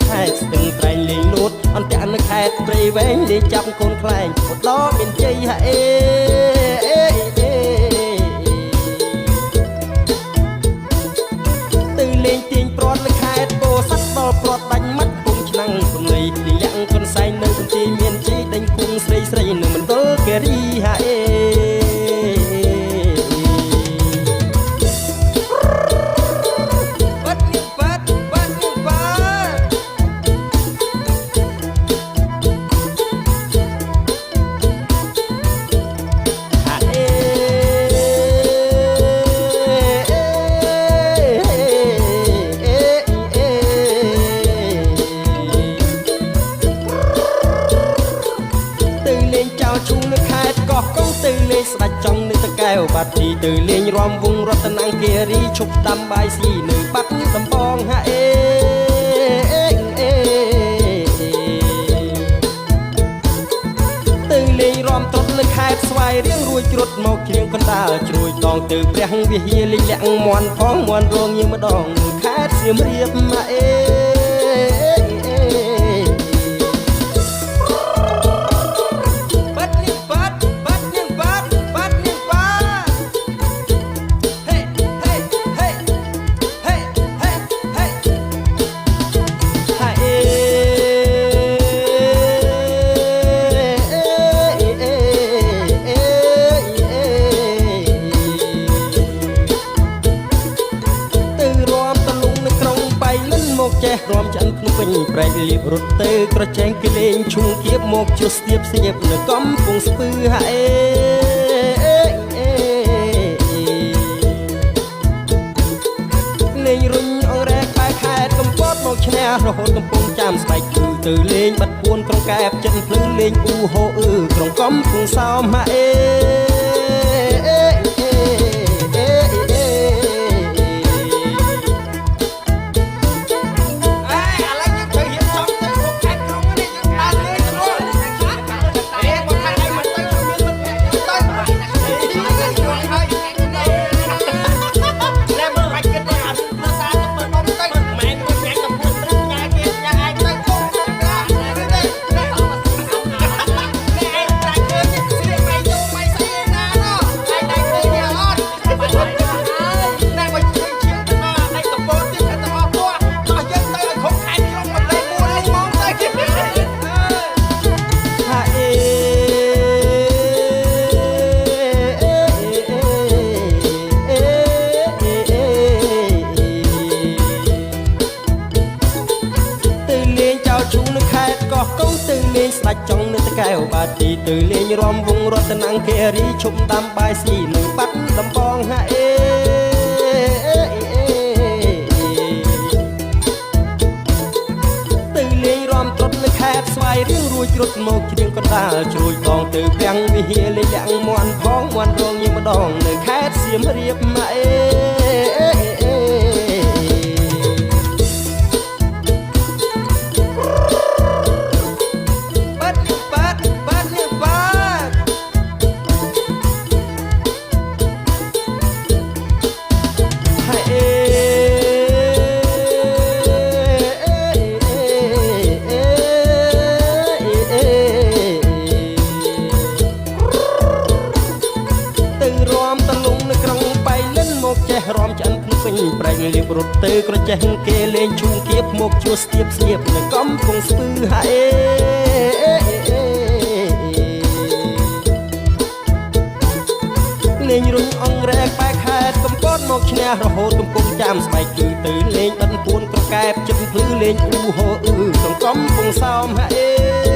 ខេត្តស្ទឹងត្រែងលេងលូតអន្តៈនៅខេត្តព្រៃវែងលេងចាប់កូនខ្លែងឧត្តរមានជ័យហេទៅលេងទាញព្រាត់នៅខេត្តពោធិ៍សាត់ដល់ព្រាត់ដាច់មាត់ពុំឆ្នាំងព្រំលីលាក់កូនសែងនៅបន្ទាយមានជ័យដេញគុំស្រីស្រីនៅមណ្ឌលគិរីហេស្ដាច់ចង់នៅតកែវបាត់ទីទៅលេងរំវងរតនគិរីឈប់ដាំបាយស៊ីនៅបាត់ដំបងហាទៅលេងរំត្រត់នៅខេត្តស្វាយរៀងរួចជ្រុតមកជ្រៀងកណ្ដាលជ្រួយដងទៅព្រះវិហារលេងលាក់មន់ផងមន់រងញៀមម្ដងខេត្តសៀមរាបចេះរំចាន់ភ្នំពេញប្រែកលៀបរត់ទៅក្រចែងគេលេងឈុំគៀបមកជួស្ទាបស្ញៀបនៅកំពង់ស្ពឺហេលេងរុញអងរែកបែកខេត្តកំពតមកឈ្នះរហូតកំពង់ចាំស្បែកគឺទៅលេងបាត់ពួនក្រុងកែបចិនភ្លឺលេងអ៊ូហូក្រុងកំពង់សោមហេស្ដាច់ចង់នៅតកែវបាត់ទីទៅលេងរំវងរតនគិរីឈប់ដាំបាយស៊ីនៅបាត់ដំបងហេទៅលេងរំត្រត់នៅខេត្តស្វាយរៀងរួចជ្រុតមកជ្រៀងកណ្ដាលជ្រួយដងទៅព្រះវិហារលេងលាក់មន់ផងមន់រងញៀមម្ដងនៅខេត្តសៀមរាបរំចាន់ភ្នំពេញប្រែកលៀបរត់ទៅក្រចេះគេលេងឈូងគៀបមកជួស្ទាបស្ញៀបនៅកំពង់ស្ពឺហេលេងរុញអងរែកបែកខេត្តកំពតមកឈ្នះរហូតកំពង់ចាំស្បែកគឺទៅលេងបាត់ពួនក្រកែបចិត្តភ្លឺលេងអ៊ូហូក្នុងកំពង់សោមហេ